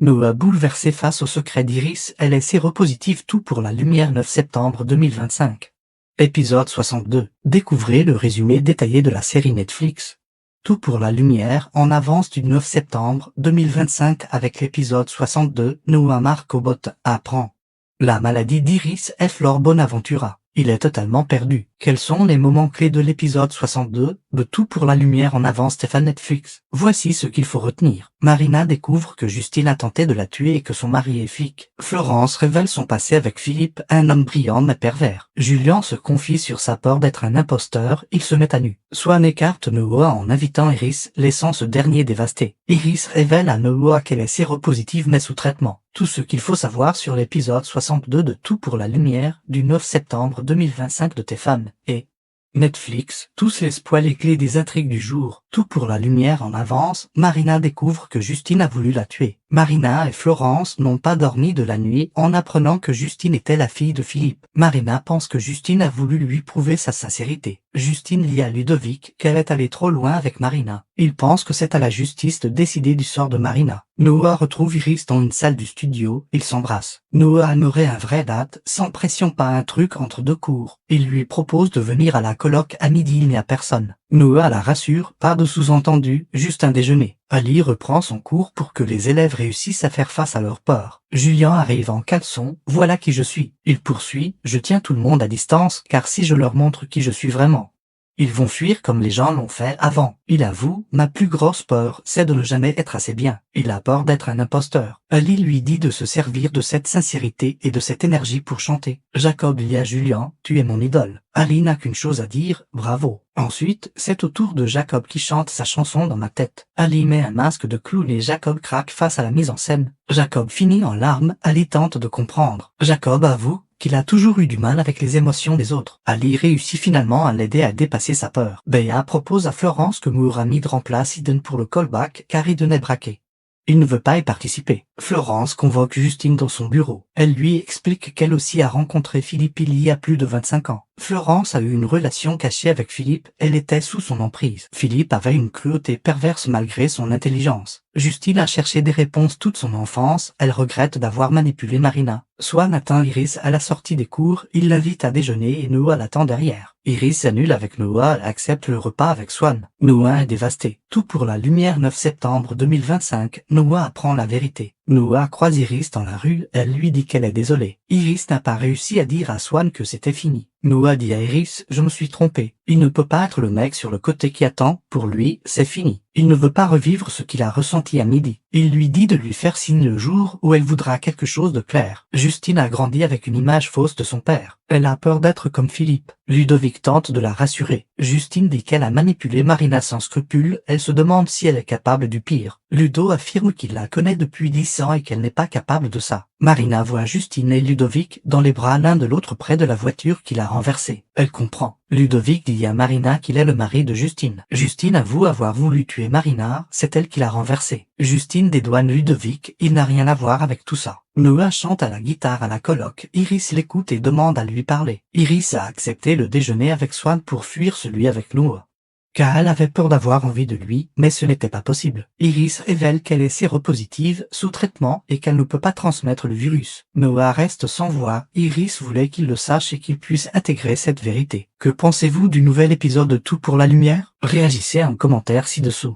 Noah bouleversé face au secret d'Iris, elle est séropositive. Tout pour la lumière. 9 septembre 2025. Épisode 62. Découvrez le résumé détaillé de la série Netflix. Tout pour la lumière en avance du 9 septembre 2025 avec l'épisode 62. Noah Marcobot apprend la maladie d'Iris et Flor Bonaventura. Il est totalement perdu. Quels sont les moments clés de l'épisode 62 de Tout pour la lumière en avance Stéphane Netflix? Voici ce qu'il faut retenir. Marina découvre que Justine a tenté de la tuer et que son mari est flic. Florence révèle son passé avec Philippe, un homme brillant mais pervers. Julien se confie sur sa peur d'être un imposteur, il se met à nu. Swan écarte Noah en invitant Iris, laissant ce dernier dévasté. Iris révèle à Noah qu'elle est séropositive mais sous traitement. Tout ce qu'il faut savoir sur l'épisode 62 de Tout pour la lumière du 9 septembre 2025 de TFM et Netflix. Tous les spoils et clés des intrigues du jour. Tout pour la lumière en avance. Marina découvre que Justine a voulu la tuer. Marina et Florence n'ont pas dormi de la nuit en apprenant que Justine était la fille de Philippe. Marina pense que Justine a voulu lui prouver sa sincérité. Justine dit à Ludovic qu'elle est allée trop loin avec Marina. Il pense que c'est à la justice de décider du sort de Marina. Noah retrouve Iris dans une salle du studio, ils s'embrassent. Noah aimerait un vrai date, sans pression, pas un truc entre deux cours. Il lui propose de venir à la coloc à midi, il n'y a personne. Noah la rassure, pas de sous-entendu, juste un déjeuner. Ali reprend son cours pour que les élèves réussissent à faire face à leur peur. Julien arrive en caleçon, voilà qui je suis. Il poursuit, je tiens tout le monde à distance, car si je leur montre qui je suis vraiment, ils vont fuir comme les gens l'ont fait avant. Il avoue, ma plus grosse peur, c'est de ne jamais être assez bien. Il a peur d'être un imposteur. Ali lui dit de se servir de cette sincérité et de cette énergie pour chanter. Jacob dit à Julien, tu es mon idole. Ali n'a qu'une chose à dire, bravo. Ensuite, c'est au tour de Jacob qui chante sa chanson dans ma tête. Ali met un masque de clown et Jacob craque face à la mise en scène. Jacob finit en larmes, Ali tente de comprendre. Jacob avoue qu'il a toujours eu du mal avec les émotions des autres. Ali réussit finalement à l'aider à dépasser sa peur. Béa propose à Florence que Mourhamid remplace Eden pour le callback car Eden est braqué. Il ne veut pas y participer. Florence convoque Justine dans son bureau. Elle lui explique qu'elle aussi a rencontré Philippe il y a plus de 25 ans. Florence a eu une relation cachée avec Philippe, elle était sous son emprise. Philippe avait une cruauté perverse malgré son intelligence. Justine a cherché des réponses toute son enfance, elle regrette d'avoir manipulé Marina. Swan atteint Iris à la sortie des cours, il l'invite à déjeuner et Noah l'attend derrière. Iris s'annule avec Noah et accepte le repas avec Swan. Noah est dévasté. Tout pour la lumière. 9 septembre 2025, Noah apprend la vérité. Noah croise Iris dans la rue, elle lui dit qu'elle est désolée. Iris n'a pas réussi à dire à Swan que c'était fini. Noah dit à Iris, je me suis trompé. Il ne peut pas être le mec sur le côté qui attend, pour lui, c'est fini. Il ne veut pas revivre ce qu'il a ressenti à midi. Il lui dit de lui faire signe le jour où elle voudra quelque chose de clair. Justine a grandi avec une image fausse de son père. Elle a peur d'être comme Philippe. Ludovic tente de la rassurer. Justine dit qu'elle a manipulé Marina sans scrupule, elle se demande si elle est capable du pire. Ludo affirme qu'il la connaît depuis 10 ans et qu'elle n'est pas capable de ça. Marina voit Justine et Ludovic dans les bras l'un de l'autre près de la voiture qu'il a renversée. Elle comprend. Ludovic dit à Marina qu'il est le mari de Justine. Justine avoue avoir voulu tuer Marina, c'est elle qui l'a renversée. Justine dédouane Ludovic, il n'a rien à voir avec tout ça. Noah chante à la guitare à la coloc, Iris l'écoute et demande à lui parler. Iris a accepté le déjeuner avec Swan pour fuir celui avec Noah, car elle avait peur d'avoir envie de lui, mais ce n'était pas possible. Iris révèle qu'elle est séropositive, sous traitement, et qu'elle ne peut pas transmettre le virus. Noah reste sans voix, Iris voulait qu'il le sache et qu'il puisse intégrer cette vérité. Que pensez-vous du nouvel épisode de Tout pour la lumière? Réagissez en commentaire ci-dessous.